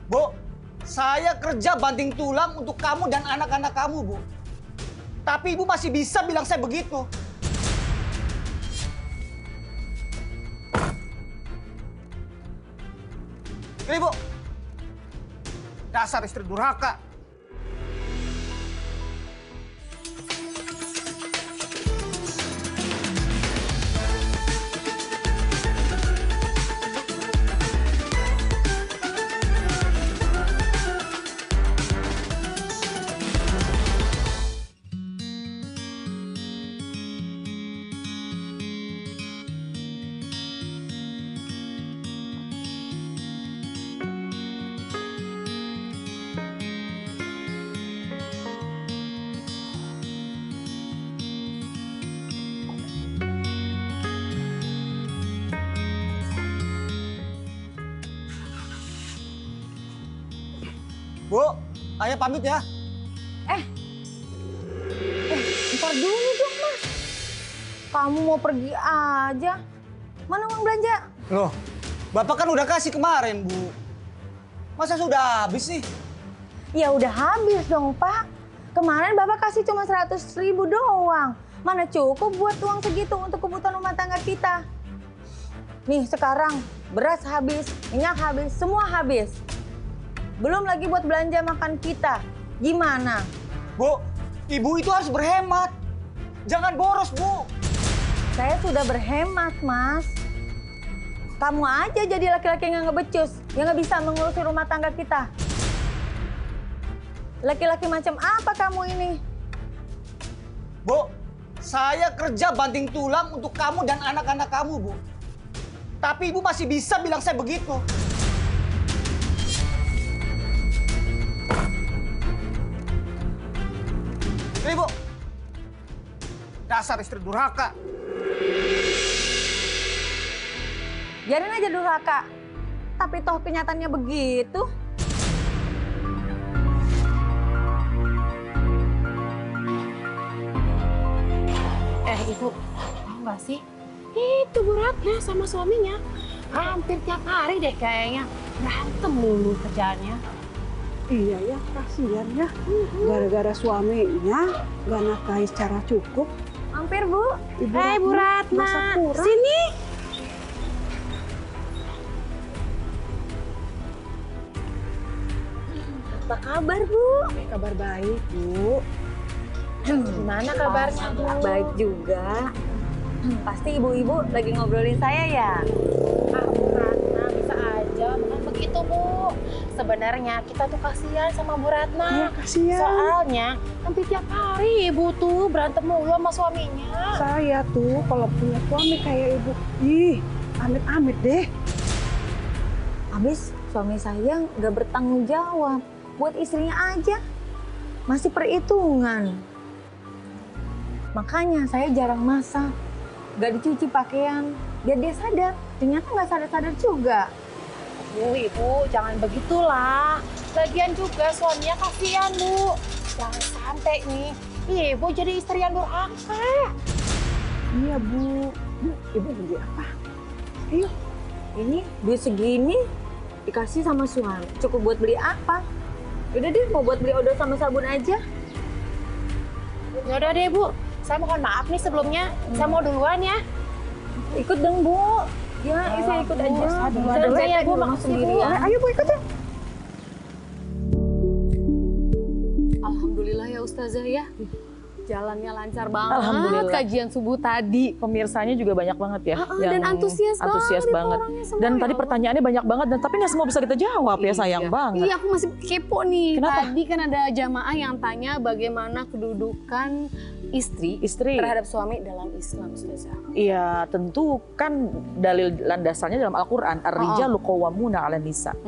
Bu, saya kerja banting tulang untuk kamu dan anak-anak kamu, Bu. Tapi Ibu masih bisa bilang saya begitu. Ini, Bu. Dasar istri durhaka. Bu, ayah pamit ya. Ntar dulu dong, Mas. Kamu mau pergi aja. Mana uang belanja? Loh, Bapak kan udah kasih kemarin, Bu. Masa sudah habis sih? Ya udah habis dong, Pak. Kemarin Bapak kasih cuma 100.000 doang. Mana cukup buat uang segitu untuk kebutuhan rumah tangga kita. Nih sekarang beras habis, minyak habis, semua habis. Belum lagi buat belanja makan kita. Gimana? Bu, Ibu itu harus berhemat. Jangan boros, Bu. Saya sudah berhemat, Mas. Kamu aja jadi laki-laki yang nggak becus, yang nggak bisa mengurusi rumah tangga kita. Laki-laki macam apa kamu ini? Bu, saya kerja banting tulang untuk kamu dan anak-anak kamu, Bu. Tapi Ibu masih bisa bilang saya begitu. Ini, Bu. Dasar istri durhaka. Biarin aja durhaka. Tapi toh kenyataannya begitu. Ibu, tahu nggak sih? Itu Bu Ratna sama suaminya. Hampir tiap hari deh kayaknya. Berantem mulu kerjaannya. Iya ya, kasihan ya. Gara-gara suaminya gak nafkahi secara cukup. Mampir, Bu. Bu Ratna, masa kurang? sini. Apa kabar, Bu? Kabar baik, Bu. Gimana kabarnya, Bu? Baik juga. Pasti ibu-ibu lagi ngobrolin saya ya? Bu Ratna, bisa aja. Bukan begitu, Bu. Sebenarnya kita tuh kasihan sama Bu Ratna. Iya, kasihan. Soalnya hampir tiap hari Ibu tuh berantem mulu sama suaminya. Saya tuh kalau punya suami kayak ibu, amit-amit deh. Habis suami saya nggak bertanggung jawab. Buat istrinya aja. Masih perhitungan. Makanya saya jarang masak. Gak dicuci pakaian. Biar dia sadar. Ternyata nggak sadar-sadar juga. Ibu, jangan begitulah. Lagian juga suaminya kasihan, Bu. Jangan sampai nih, Ibu jadi istri yang durhaka. Iya, Bu. Bu, Ibu beli apa? Ayo. Ini duit segini dikasih sama suami. Cukup buat beli apa? Udah deh, mau buat beli odol sama sabun aja. Yaudah deh, Bu. Saya mohon maaf nih sebelumnya. Saya mau duluan ya. Ikut dong, Bu. Ya, saya ikut aja. Saya, Bu, makasih, Bu. Ayo, Bu, ikut ya. Alhamdulillah ya Ustazah ya. Jalannya lancar banget. Alhamdulillah. Kajian subuh tadi. Pemirsanya juga banyak banget ya. Dan antusias banget. orangnya semua, Dan ya tadi Allah. pertanyaannya banyak banget. Dan tapi nggak semua bisa kita jawab ya, sayang Iya. banget. Iya, aku masih kepo nih. Kenapa? Tadi kan ada jamaah yang tanya bagaimana kedudukan istri terhadap suami dalam Islam, Ustazah. Iya, tentu kan dalil landasannya dalam Al-Quran. Ar-rijalu qawwamuna 'alan nisa.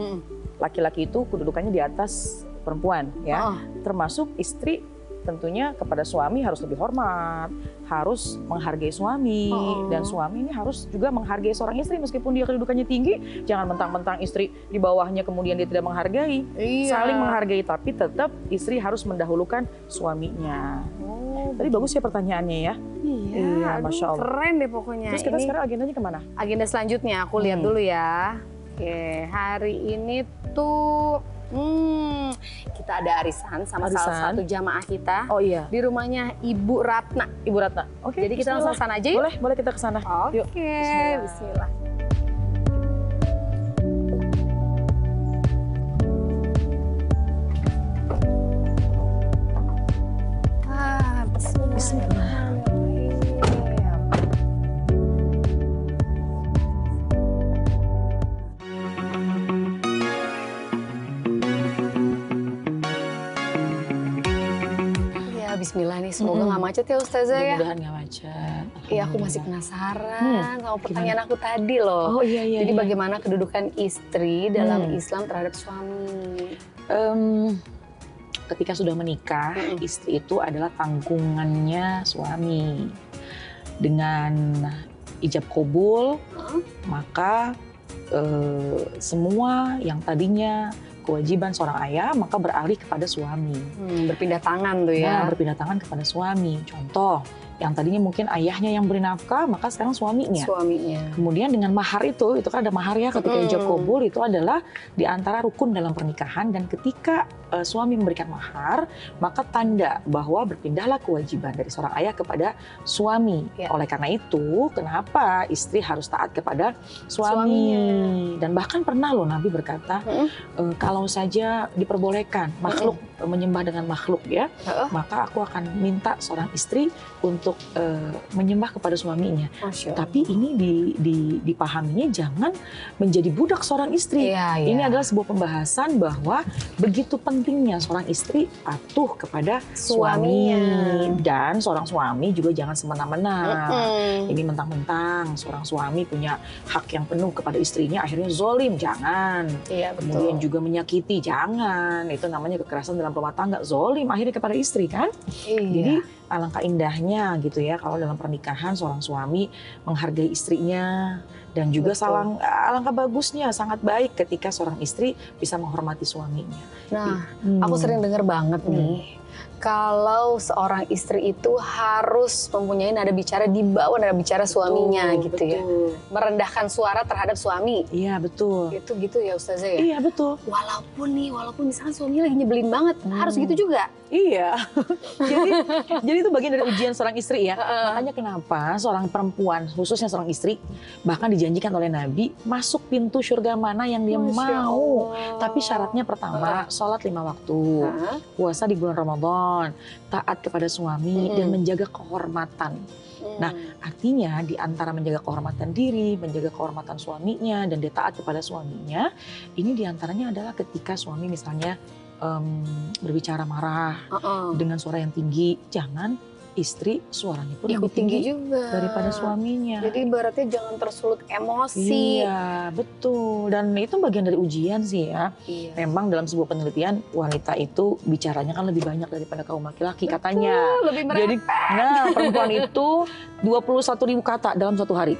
Laki-laki itu kedudukannya di atas perempuan ya. Termasuk istri tentunya kepada suami harus lebih hormat, harus menghargai suami, dan suami ini harus juga menghargai seorang istri meskipun dia kedudukannya tinggi. Jangan mentang-mentang istri di bawahnya kemudian dia tidak menghargai. Iya. Saling menghargai, tapi tetap istri harus mendahulukan suaminya. Tadi bagus ya pertanyaannya ya. Iya, Masya Allah. keren deh pokoknya. Terus kita Ini sekarang agendanya kemana? agenda selanjutnya aku lihat dulu ya. Oke, hari ini tuh kita ada arisan sama salah satu jamaah kita. Oh iya. Di rumahnya Ibu Ratna. Ibu Ratna. Oke. Jadi kita langsung sana aja yuk. Boleh kita ke sana. Oke, Yuk. bismillah. Bismillah nih, semoga nggak macet ya Ustazah ya. Mudah-mudahan nggak macet. Iya, aku masih penasaran sama pertanyaan aku tadi loh. Oh iya. Jadi bagaimana kedudukan istri dalam Islam terhadap suami? Ketika sudah menikah, istri itu adalah tanggungannya suami. Dengan ijab kabul, maka semua yang tadinya kewajiban seorang ayah maka beralih kepada suami. Berpindah tangan tuh ya. Nah, berpindah tangan kepada suami. Contoh, yang tadinya mungkin ayahnya yang beri nafkah, maka sekarang suaminya. Kemudian dengan mahar itu kan ada mahar ya ketika ijab kabul, itu adalah di antara rukun dalam pernikahan, dan ketika suami memberikan mahar, maka tanda bahwa berpindahlah kewajiban dari seorang ayah kepada suami. Ya. Oleh karena itu, kenapa istri harus taat kepada suami? Dan bahkan pernah loh Nabi berkata, kalau saja diperbolehkan makhluk menyembah dengan makhluk ya, maka aku akan minta seorang istri untuk menyembah kepada suaminya. Tapi ini dipahaminya jangan menjadi budak seorang istri. Ini adalah sebuah pembahasan bahwa begitu pentingnya seorang istri patuh kepada suaminya. Dan seorang suami juga jangan semena-mena. Ini mentang-mentang seorang suami punya hak yang penuh kepada istrinya, akhirnya zolim, jangan. Kemudian juga menyakiti, jangan. Itu namanya kekerasan dalam rumah tangga, zolim akhirnya kepada istri kan. Jadi alangkah indahnya gitu ya kalau dalam pernikahan seorang suami menghargai istrinya, dan juga alangkah bagusnya, sangat baik ketika seorang istri bisa menghormati suaminya. Nah, aku sering dengar banget nih, kalau seorang istri itu harus mempunyai nada bicara di bawah nada bicara suaminya gitu ya. Merendahkan suara terhadap suami. Iya, betul. Itu gitu ya Ustazah ya? Iya, betul. Walaupun misalkan suaminya lagi nyebelin banget, harus gitu juga? Iya. jadi itu bagian dari ujian seorang istri ya. Makanya kenapa seorang perempuan, khususnya seorang istri, bahkan dijanjikan oleh Nabi, masuk pintu surga mana yang dia mau. Tapi syaratnya pertama, sholat 5 waktu, puasa di bulan Ramadan, taat kepada suami, dan menjaga kehormatan. Nah, artinya di antara menjaga kehormatan diri, menjaga kehormatan suaminya, dan dia taat kepada suaminya, ini diantaranya adalah ketika suami misalnya berbicara marah dengan suara yang tinggi, jangan istri suaranya pun lebih tinggi juga daripada suaminya. Jadi berarti jangan tersulut emosi. Iya, betul. Dan itu bagian dari ujian sih ya. Memang dalam sebuah penelitian, wanita itu bicaranya kan lebih banyak daripada kaum laki-laki katanya. Lebih merepet. Jadi, perempuan itu 21.000 kata dalam satu hari.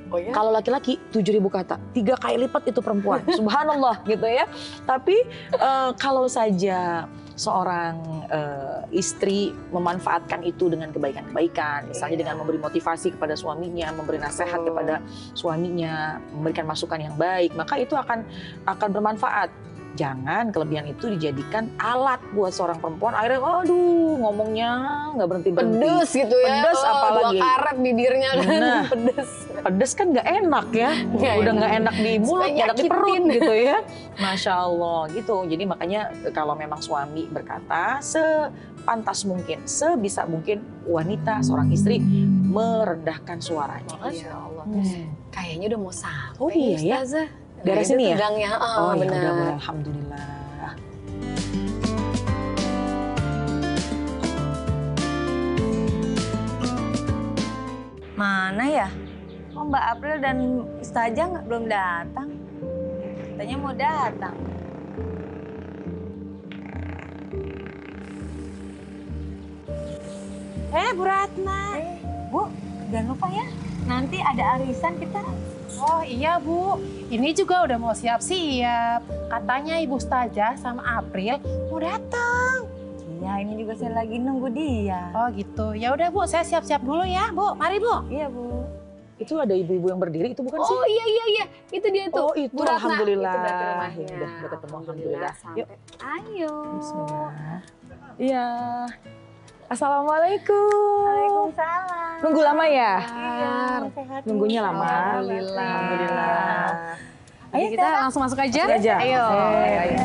Kalau laki-laki 7.000 kata, 3 kali lipat itu perempuan. Subhanallah gitu ya. Tapi kalau saja seorang istri memanfaatkan itu dengan kebaikan-kebaikan, misalnya dengan memberi motivasi kepada suaminya, memberi nasihat kepada suaminya, memberikan masukan yang baik, maka itu akan bermanfaat. Jangan kelebihan itu dijadikan alat buat seorang perempuan, akhirnya aduh ngomongnya nggak berhenti-berhenti. Pedes gitu ya. Pedes apalagi. Karet bibirnya kan. Nah, pedes kan nggak enak ya. Udah nggak enak di mulut, nggak enak di perut gitu ya. Masya Allah gitu. Jadi makanya kalau memang suami berkata sepantas mungkin, sebisa mungkin wanita, seorang istri merendahkan suaranya. Masya Allah. Kayaknya udah mau sampai. Oh iya ya. Dari sini ya? Tegangnya. Oh ya benar. udah boleh, alhamdulillah. Mana ya? Kok Mbak April dan Ustazah belum datang? Katanya mau datang. Bu Ratna. Bu, jangan lupa ya. Nanti ada arisan kita. Oh iya Bu, ini juga udah mau siap-siap. Katanya Ibu Ustazah sama April mau datang. Iya, ini juga saya lagi nunggu dia. Oh gitu, ya udah Bu, saya siap-siap dulu ya Bu. Mari Bu. Iya Bu. Itu ada ibu-ibu yang berdiri, itu bukan sih? Oh iya, itu dia tuh. Oh itu, Bu Ratna. alhamdulillah. Itu berarti rumahnya. Ya udah ketemu, alhamdulillah. Yuk, Ayo. bismillah. Iya. Assalamualaikum. Waalaikumsalam. Nunggu lama ya? Iya, sehat. Nunggunya lama. Alhamdulillah. Alhamdulillah. Jadi kita langsung masuk aja. Masuk aja. Ayo. Ayo.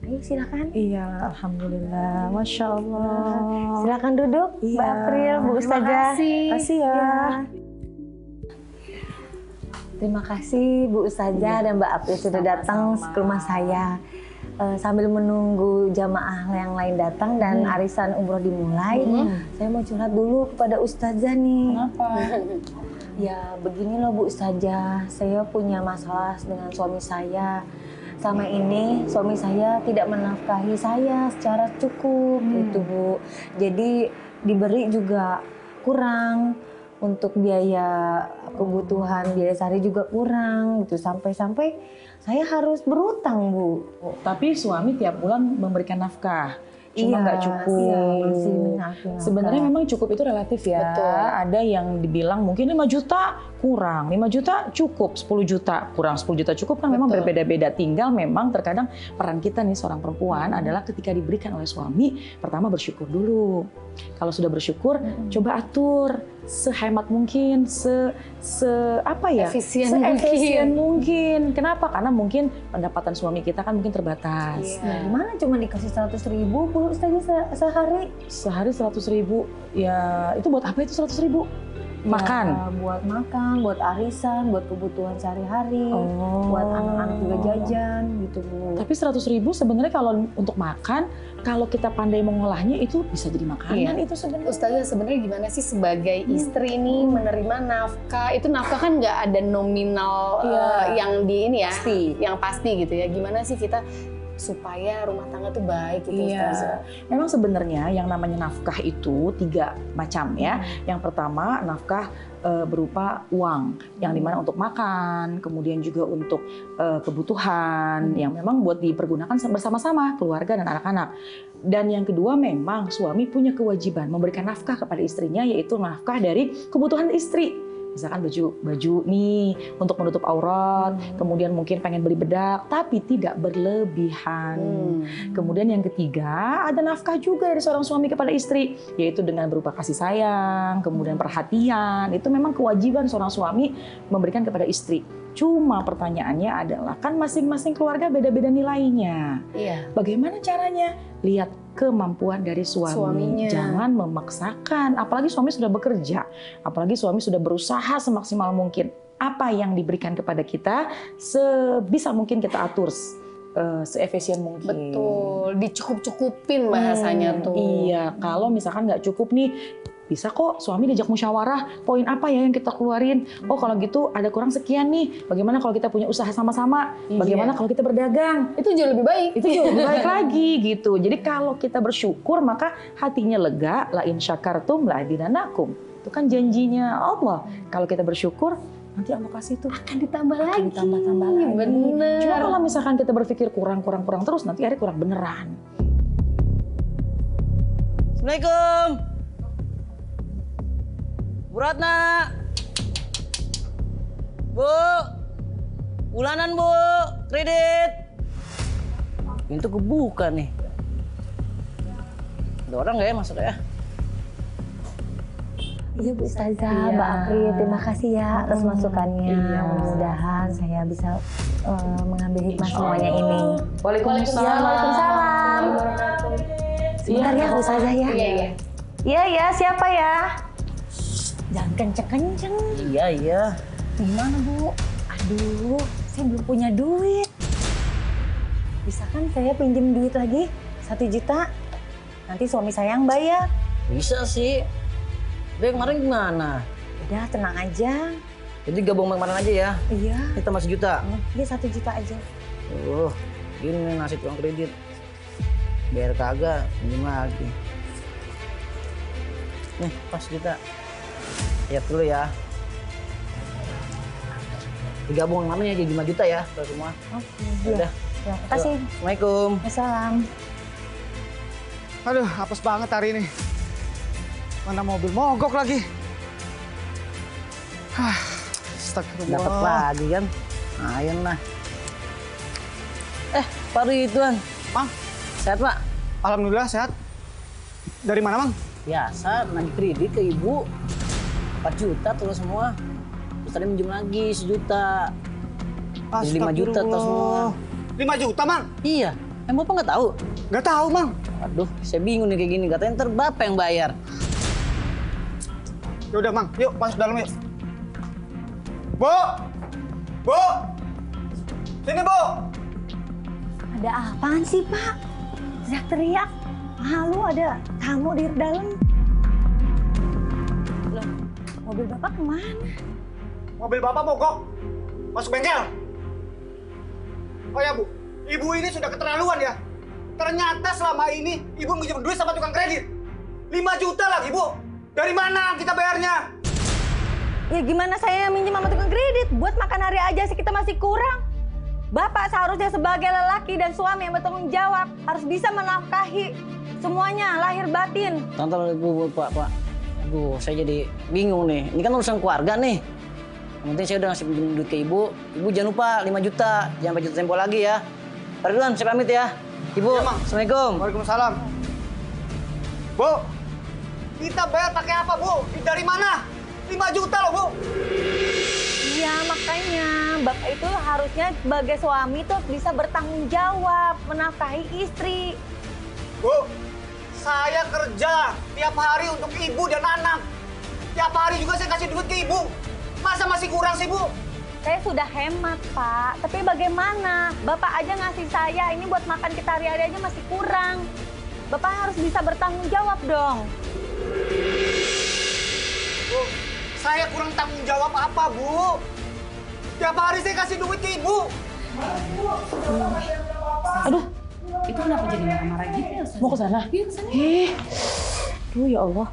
Ayo silakan. Iya, alhamdulillah. Masya Allah. Silakan duduk, Mbak Iya. April, Bu Terima Ustazah. kasih. Kasih ya. Terima kasih Bu Ustazah dan Mbak April sudah datang ke rumah saya. Sambil menunggu jamaah yang lain datang dan arisan umroh dimulai, saya mau curhat dulu kepada Ustazah nih. Kenapa? Ya begini loh Bu Ustazah, saya punya masalah dengan suami saya. Selama ini suami saya tidak menafkahi saya secara cukup gitu Bu. Jadi diberi juga kurang. Untuk biaya kebutuhan, biaya sehari juga kurang gitu. Sampai-sampai saya harus berutang Bu. Tapi suami tiap bulan memberikan nafkah. Cuma nggak cukup. Iya, masih menafkahi. Sebenarnya memang cukup itu relatif ya. Betul. Ada yang dibilang mungkin 5 juta kurang, 5 juta cukup, 10 juta kurang, 10 juta cukup kan memang Betul. berbeda-beda. Tinggal memang terkadang peran kita nih seorang perempuan adalah ketika diberikan oleh suami, pertama bersyukur dulu. Kalau sudah bersyukur, coba atur sehemat mungkin, Efisien mungkin. Kenapa? Karena mungkin pendapatan suami kita kan mungkin terbatas. Nah, gimana cuma dikasih 100.000 Bu Ustazah sehari? Sehari 100.000, ya itu buat apa itu 100.000? Makan. Ya, buat makan, buat arisan, buat kebutuhan sehari-hari, Oh. buat anak-anak juga jajan gitu Bu. Tapi 100.000 sebenarnya kalau untuk makan, kalau kita pandai mengolahnya itu bisa jadi makanan itu sebenarnya. Ustazah sebenarnya gimana sih sebagai istri nih menerima nafkah? Itu nafkah kan nggak ada nominal yang di ini ya, yang pasti gitu ya. Gimana sih kita supaya rumah tangga tuh baik gitu Ustazah? Memang sebenarnya yang namanya nafkah itu 3 macam ya. Yang pertama nafkah berupa uang, yang dimana untuk makan, kemudian juga untuk kebutuhan, yang memang buat dipergunakan bersama-sama keluarga dan anak-anak. Dan yang kedua memang suami punya kewajiban memberikan nafkah kepada istrinya, yaitu nafkah dari kebutuhan istri. Misalkan baju nih untuk menutup aurat, kemudian mungkin pengen beli bedak, tapi tidak berlebihan. Kemudian yang ketiga ada nafkah juga dari seorang suami kepada istri, yaitu dengan berupa kasih sayang, kemudian perhatian. Itu memang kewajiban seorang suami memberikan kepada istri. Cuma pertanyaannya adalah kan masing-masing keluarga beda-beda nilainya. Iya. Bagaimana caranya? Lihat kemampuan dari suaminya. Jangan memaksakan, apalagi suami sudah bekerja, apalagi suami sudah berusaha semaksimal mungkin. Apa yang diberikan kepada kita sebisa mungkin kita atur, seefisien mungkin. Betul, dicukup-cukupin bahasanya tuh. Iya, kalau misalkan nggak cukup nih, bisa kok suami diajak musyawarah, poin apa ya yang kita keluarin. Oh kalau gitu ada kurang sekian nih, bagaimana kalau kita punya usaha sama-sama, bagaimana kalau kita berdagang. Itu jauh lebih baik. Itu jauh lebih baik lagi gitu. Jadi kalau kita bersyukur maka hatinya lega, la in syakartum la azidannakum. Itu kan janjinya Allah. Kalau kita bersyukur nanti Allah kasih tuh Akan ditambah lagi. ditambah-tambah lagi. Bener. Cuma kalau misalkan kita berpikir kurang terus nanti akhirnya kurang beneran. Assalamualaikum. Bu Ratna. Bu. Bulanan Bu, kredit. Pintu kebuka nih. Ada orang nggak ya masuk ya? Iya Bu Ustazah, Mbak April, terima kasih ya atas masukannya. Iya. Mudah-mudahan saya bisa mengambil hikmah semuanya ini. Waalaikumsalam. Waalaikumsalam. Sebentar ya Bu Ustazah ya. Iya. Iya ya, siapa ya? Jangan kenceng-kenceng. Iya. Gimana Bu? Aduh, saya belum punya duit. Bisa kan saya pinjem duit lagi 1 juta? Nanti suami saya yang bayar. Bisa sih. Dia kemarin gimana? Udah tenang aja. Jadi gabung kemarin aja ya. Iya, Kita masih juta. dia 1 juta aja. Gini nasib uang kredit. Biar kagak, pinjam lagi. Nih, pas juta. Lihat dulu ya. digabung namanya jadi 5 juta ya kalau semua. Oke, iya. Udah. Ya, makasih. Assalamualaikum. Assalam. Aduh, apes banget hari ini. Mana mobil mogok lagi. Astagfirullah. Dapat lagi kan. Ayo nah. Pak Ridwan. Mang, Sehat Pak? alhamdulillah sehat. Dari mana, Mang? Biasa, nagih kredit ke ibu. 4 juta terus semua. Terus tadi minjem lagi 1 juta. Jadi 5 juta terus semua. 5 juta, Mang? Iya, emang Bapak nggak tahu? Nggak tahu, Mang. Aduh, saya bingung nih kayak gini. Katanya ntar Bapak yang bayar. Yaudah, Mang. Yuk, masuk dalam yuk. Bu! Bu! Sini, Bu! Ada apaan sih, Pak? Teriak-teriak. Halo, ada tamu di dalam. Loh, mobil Bapak kemana? Mobil Bapak mogok. Masuk bengkel. Oh ya, Bu. Ibu ini sudah keterlaluan ya. Ternyata selama ini Ibu minjem duit sama tukang kredit. 5 juta lagi, Bu. Dari mana kita bayarnya? Ya gimana saya yang minjem sama tukang kredit? Buat makan hari aja sih kita masih kurang. Bapak seharusnya sebagai lelaki dan suami yang bertanggung jawab harus bisa menafkahi semuanya, lahir batin. Tonton Bu, Pak. Aduh, saya jadi bingung nih. Ini kan urusan keluarga nih. Yang penting saya udah ngasih pinjam duit ke Ibu. Ibu jangan lupa 5 juta. Jangan sampai jatuh tempo lagi ya. Pak Ridwan, saya pamit ya. Ibu, Iya, Mang. Assalamualaikum. Waalaikumsalam. Bu, kita bayar pakai apa, Bu? Dari mana? 5 juta loh, Bu. Iya makanya Bapak itu harusnya sebagai suami tuh bisa bertanggung jawab, menafkahi istri. Bu, saya kerja tiap hari untuk ibu dan anak. Tiap hari juga saya kasih duit ke ibu. Masa masih kurang sih, Bu? Saya sudah hemat, Pak. Tapi bagaimana? Bapak aja ngasih saya ini buat makan kita hari-hari aja masih kurang. Bapak harus bisa bertanggung jawab dong. Bu, saya kurang tanggung jawab apa, Bu? Tiap hari saya kasih duit ke ibu. Aduh, itu kenapa jadi marah-marah gitu ya? Mau ke sana? Iya, ke sana. Duh ya Allah.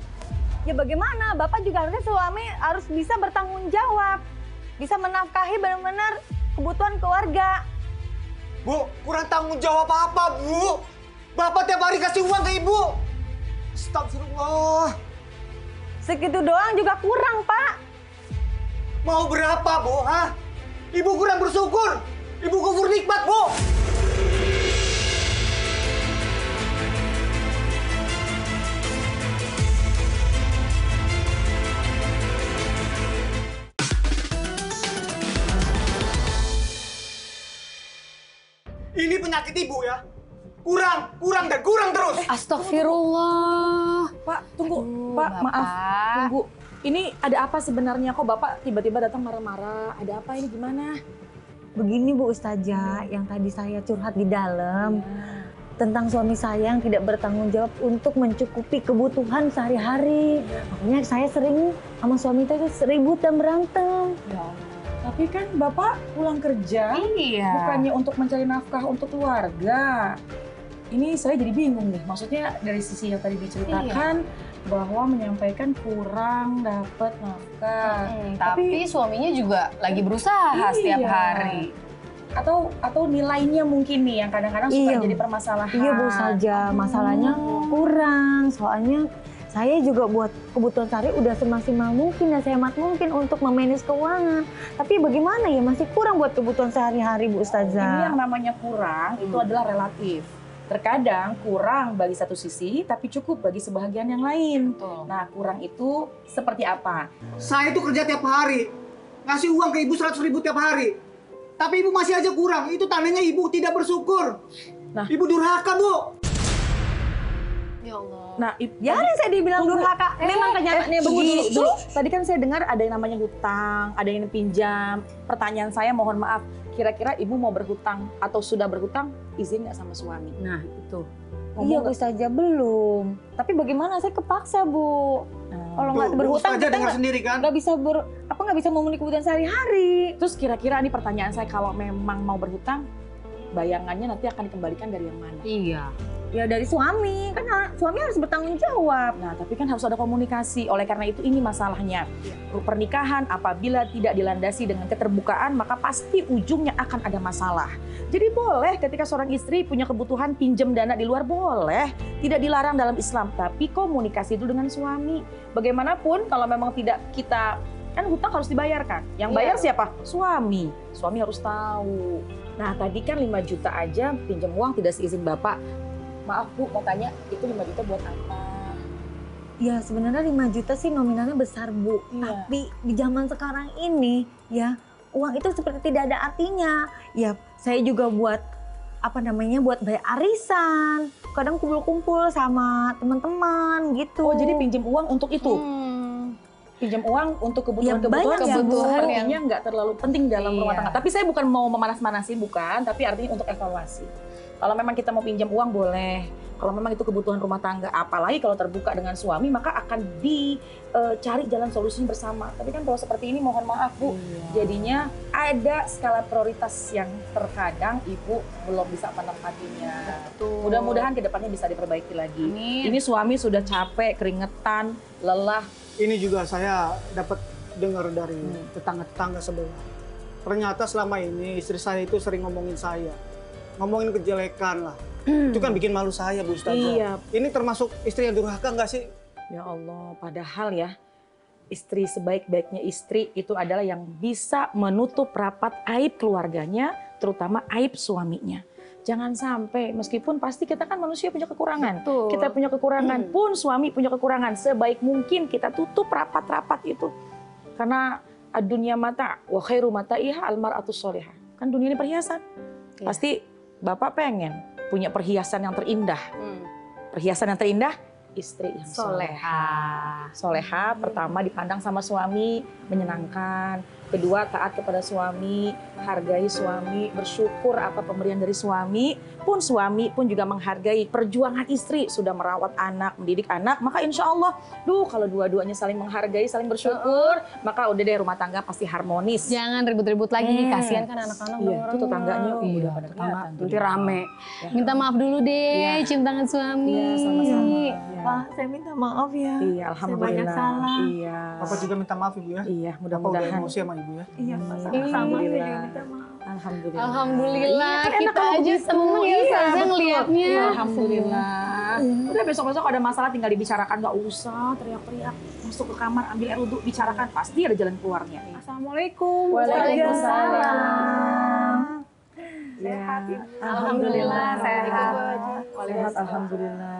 Ya bagaimana? Bapak juga harusnya suami harus bisa bertanggung jawab. Bisa menafkahi benar-benar kebutuhan keluarga. Bu, kurang tanggung jawab apa, Bu? Bapak tiap hari kasih uang ke ibu. Astagfirullah. Segitu doang juga kurang, Pak. Mau berapa, Bu? Hah? Ibu kurang bersyukur. Ibu kufur nikmat, Bu. Ini penyakit ibu ya. Kurang dan kurang terus. Astagfirullah. Pak, tunggu. Aduh, Pak, maaf. Bapak. Tunggu. Ini ada apa sebenarnya? Kok Bapak tiba-tiba datang marah-marah? Ada apa ini gimana? Begini Bu Ustazah, yang tadi saya curhat di dalam tentang suami saya yang tidak bertanggung jawab untuk mencukupi kebutuhan sehari-hari. Makanya saya sering sama suami itu ribut dan berantem. Ya Allah. Tapi kan Bapak pulang kerja Iya. bukannya untuk mencari nafkah untuk keluarga. Ini saya jadi bingung nih. Maksudnya dari sisi yang tadi diceritakan bahwa menyampaikan kurang dapat nafkah. Tapi suaminya juga lagi berusaha setiap Iya. hari. Atau nilainya mungkin nih yang kadang-kadang suka Iya. jadi permasalahan. Iya Bu saja, masalahnya kurang. Soalnya saya juga buat kebutuhan sehari udah semaksimal mungkin dan sehemat mungkin untuk memanage keuangan. Tapi bagaimana ya masih kurang buat kebutuhan sehari-hari Bu Ini Ustazah. yang namanya kurang itu adalah relatif. Terkadang kurang bagi satu sisi, tapi cukup bagi sebahagian yang lain. Betul. Nah, kurang itu seperti apa? Saya itu kerja tiap hari. Ngasih uang ke ibu 100.000 tiap hari. Tapi ibu masih aja kurang. Itu tandanya ibu tidak bersyukur. Nah. Ibu durhaka, Bu. Ya Allah. Nah, Biarin saya dibilang Tunggu. durhaka. Memang kenyataannya tunggu begitu. dulu. Tadi kan saya dengar ada yang namanya hutang, ada yang pinjam. Pertanyaan saya mohon maaf, kira-kira ibu mau berhutang atau sudah berhutang, izin nggak sama suami? Nah, itu. Iya Bu Ustazah belum. Tapi bagaimana saya kepaksa Bu. Kalau nggak Tuh, Bu berhutang Ustazah kita dengar sendiri kan? nggak bisa nggak bisa memenuhi kebutuhan sehari-hari. Terus kira-kira ini pertanyaan saya, kalau memang mau berhutang, bayangannya nanti akan dikembalikan dari yang mana? Iya. Ya dari suami, kan suami harus bertanggung jawab. Nah, tapi kan harus ada komunikasi. Oleh karena itu ini masalahnya. Pernikahan apabila tidak dilandasi dengan keterbukaan, maka pasti ujungnya akan ada masalah. Jadi boleh ketika seorang istri punya kebutuhan pinjam dana di luar, boleh. Tidak dilarang dalam Islam, tapi komunikasi itu dengan suami. Bagaimanapun kalau memang tidak kita, kan hutang harus dibayarkan. Yang bayar siapa? Suami. Suami harus tahu. Nah, tadi kan 5 juta aja pinjam uang tidak seizin Bapak. Maaf Bu, mau tanya, itu 5 juta buat apa? Ya sebenarnya 5 juta sih nominalnya besar Bu. Iya. Tapi di zaman sekarang ini ya uang itu seperti tidak ada artinya. Ya saya juga buat buat bayar arisan. Kadang kumpul-kumpul sama teman-teman gitu. Oh jadi pinjam uang untuk itu? Pinjam uang untuk kebutuhan artinya nggak terlalu penting dalam rumah tangga. Tapi saya bukan mau memanas-manasin, bukan. Tapi artinya untuk evaluasi. Kalau memang kita mau pinjam uang boleh. Kalau memang itu kebutuhan rumah tangga, apalagi kalau terbuka dengan suami, maka akan dicari jalan solusinya bersama. Tapi kan kalau seperti ini mohon maaf Bu, jadinya ada skala prioritas yang terkadang Ibu belum bisa menempatinya. Mudah-mudahan kedepannya bisa diperbaiki lagi. Ini suami sudah capek, keringetan, lelah. Ini juga saya dapat dengar dari tetangga-tetangga sebelah. Ternyata selama ini istri saya itu sering ngomongin saya. Ngomongin kejelekan lah. Itu kan bikin malu saya Bu Ustazah. Iya. Ini termasuk istri yang durhaka nggak sih? Ya Allah, padahal ya istri sebaik-baiknya istri itu adalah yang bisa menutup rapat aib keluarganya, terutama aib suaminya. Jangan sampai, meskipun pasti kita kan manusia punya kekurangan. Betul. Kita punya kekurangan pun suami punya kekurangan. Sebaik mungkin kita tutup rapat-rapat itu. Karena dunia mata, wa khairu mataiha almar'atus sholihah. Kan dunia ini perhiasan. Pasti Bapak pengen punya perhiasan yang terindah. Perhiasan yang terindah, istri yang soleha. Soleha pertama dipandang sama suami, menyenangkan. Kedua, taat kepada suami, hargai suami, bersyukur apa pemberian dari suami pun juga menghargai perjuangan istri, sudah merawat anak, mendidik anak, maka insya Allah, kalau dua-duanya saling menghargai, saling bersyukur, maka udah deh rumah tangga pasti harmonis. Jangan ribut-ribut lagi, kasihan kan anak-anak. Iya, itu tetangganya udah pada kelihatan. Nanti rame. Minta maaf dulu deh, cium tangan suami. Iya, sama-sama. Pak, saya minta maaf ya. Iya, alhamdulillah. Saya banyak salah. Iya. Bapak juga minta maaf Ibu ya. Iya, Bapak udah mudah-mudahan. emosi sama Ibu ya. Iya, Pak. Alhamdulillah. Sama-sama saya juga minta maaf. Alhamdulillah. Alhamdulillah, Iya, kan enak kita kalau aja begitu. seneng ya Ustazah betul. ngelihatnya. Iya, alhamdulillah. Udah besok-besok ada masalah tinggal dibicarakan, nggak usah teriak-teriak. Masuk ke kamar, ambil air wudhu, bicarakan. Pasti ada jalan keluarnya. Assalamualaikum. Waalaikumsalam. Sehat ya? Alhamdulillah, sehat. Alhamdulillah.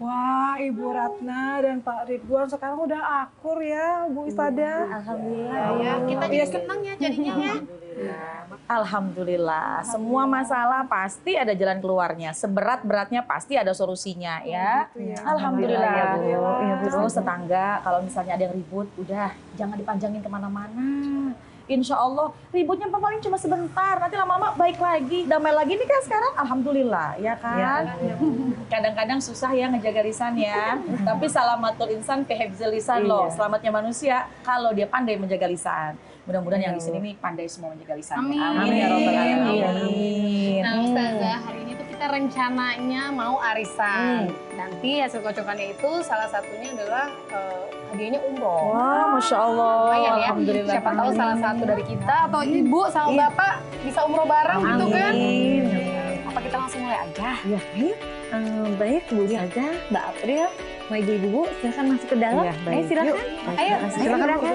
Wah, Ibu Ratna dan Pak Ridwan sekarang udah akur ya, Bu Ustazah. Alhamdulillah. Ya, kita jadi senang ya jadinya ya. Alhamdulillah, semua masalah pasti ada jalan keluarnya. Seberat-beratnya pasti ada solusinya ya. Alhamdulillah ya Bu. Terus tetangga kalau misalnya ada yang ribut, udah jangan dipanjangin kemana-mana. Insya Allah ributnya paling cuma sebentar, nanti lama-lama baik lagi, damai lagi nih kan sekarang. Alhamdulillah ya kan. Kadang-kadang susah ya ngejaga lisan ya. Tapi salamatul insan kehifzil lisan loh. Selamatnya manusia kalau dia pandai menjaga lisan. Mudah-mudahan yang di sini nih pandai semua menjaga lisan. Amin ya robbal alamin. Nah Ustazah, hari ini tuh kita rencananya mau arisan. Nanti hasil kocokannya itu salah satunya adalah hadiahnya umroh. Wah, Masya Allah. Lumayan ya. Alhamdulillah. Siapa tahu salah satu dari kita atau ibu sama bapak bisa umroh bareng gitu kan. Apa kita langsung mulai aja? Ya, ayo. Baik, Bu saja, Mbak April, Mbak Ibu, silakan masuk ke dalam. Iya, baik. Ayo silakan. Yuk. Ayo, Silakan, Bu. silakan.